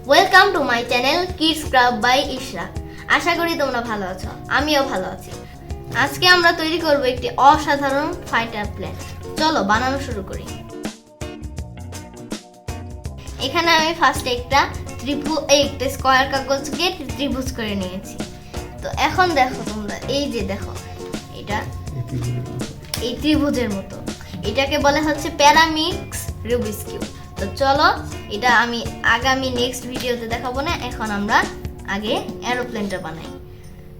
Welcome to my channel kids craft by Ishraq. আশা করি তোমরা ভালো আছো, আমিও ভালো আছি। আজকে আমরা তৈরি করব একটি অসাধারণ ফাইটার প্লেন। চলো বানানো শুরু করি। এখানে আমি ফার্স্টে একটা স্কয়ার কাগজকে ত্রিভুজ করে নিয়েছি। তো এখন দেখো তোমরা, এই যে দেখো এটা এই ত্রিভুজের মতো, এটাকে বলে হচ্ছে প্যারামিক্স রুবিক্স কিউব। তো চলো এটা আমি আগামী নেক্সট ভিডিওতে দেখাবো না, এখন আমরা আগে এরোপ্লেনটা বানাই।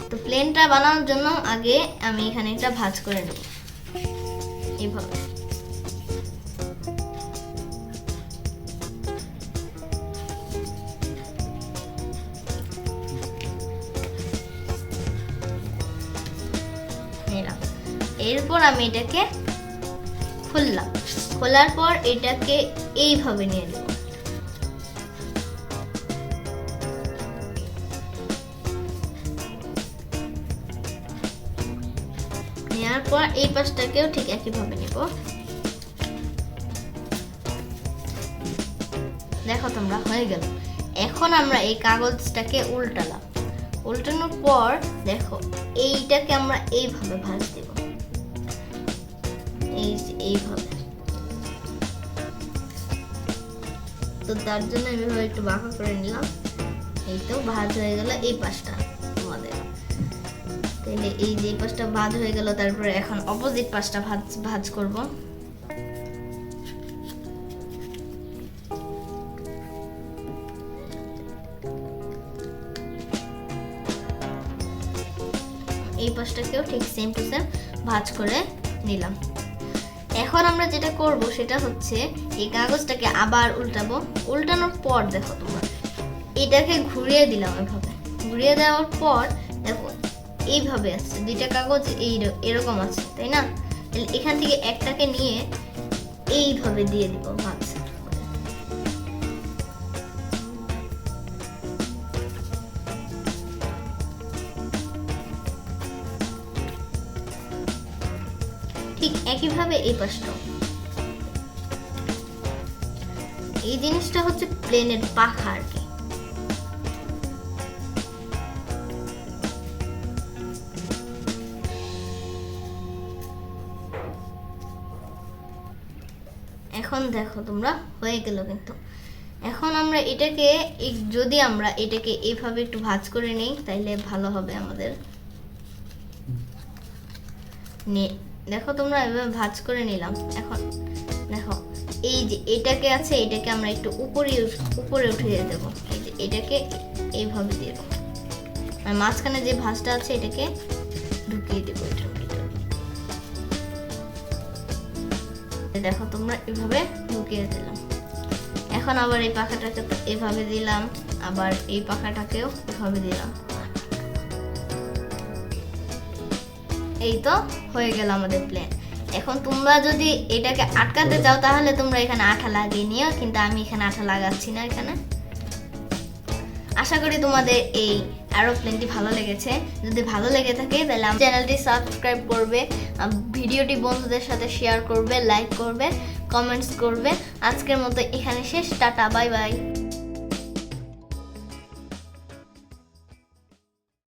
তো প্লেনটা বানানোর জন্য আগে আমি এখানে একটা ভাঁজ করে নেব এইভাবে। এরপর আমি এটাকে খুললাম, খোলার পর এটাকে এইভাবে নিয়ে নেব। নেওয়ার পর এই পাশটাকেও ঠিক একইভাবে নেব। দেখো তোমরা, হয়ে গেল। এখন আমরা এই কাগজটাকে উল্টালাম, উল্টানোর পর দেখো এইটাকে আমরা এইভাবে ভাঁজ দেব, এইভাবে। তো তার জন্য এইভাবে একটু বাঁকা করে নিলাম। এই তো ভাঁজ হয়ে গেল এই পাশটা আমাদের। তাহলে এই যে পাশটা ভাঁজ হয়ে গেল, তারপরে এখন অপোজিট পাশটা ভাঁজ করব। এই পাশটাকেও ঠিক সেম টু সেম ভাঁজ করে নিলাম। এখন আমরা যেটা করব সেটা হচ্ছে এই কাগজটাকে আবার উল্টাবো। উল্টানোর পর দেখো তোমরা এটাকে ঘুরিয়ে দিলাম, এভাবে ঘুরিয়ে দেওয়ার পর দেখো এইভাবে আছে, দুইটা কাগজ এরকম আছে, তাই না? এখান থেকে একটাকে নিয়ে এইভাবে দিয়ে দিব ভাঁজ। ঠিক একইভাবে এই পাশটাও। এই জিনিসটা হচ্ছে প্লেনের পাখা আর কি। এখন দেখো তোমরা, হয়ে গেল। কিন্তু এখন আমরা এটাকে যদি আমরা এটাকে এইভাবে একটু ভাঁজ করে নেই তাইলে ভালো হবে আমাদের। দেখো তোমরা, এভাবে ভাঁজ করে নিলাম। এখন দেখো এই যে এটাকে আছে, এটাকে আমরা একটু উপরে উঠিয়ে দেবো। এই যে এটাকে এইভাবে দিয়ে দেবো, আর মাঝখানে যে ভাঁজটা আছে এটাকে ঢুকিয়ে দেবো এটার ভিতরে। দেখো তোমরা, এভাবে ঢুকিয়ে দিলাম। এখন আবার এই পাখাটাকে এভাবে দিলাম, আবার এই পাখাটাকেও এভাবে দিলাম। এই তো হয়ে গেল আমাদের প্লেন। এখন তোমরা যদি এটাকে আটকাতে চাও তাহলে তোমরা এখানে আঠা লাগিয়ে নিও, কিন্তু আমি এখানে আঠা লাগাচ্ছি না এখানে। আশা করি তোমাদের এই এরোপ্লেনটি ভালো লেগেছে। যদি ভালো লেগে থাকে তাহলে আমার চ্যানেলটি সাবস্ক্রাইব করবে, ভিডিওটি বন্ধুদের সাথে শেয়ার করবে, লাইক করবে, কমেন্টস করবে। আজকের মতো এখানে শেষ। Tata, bye bye.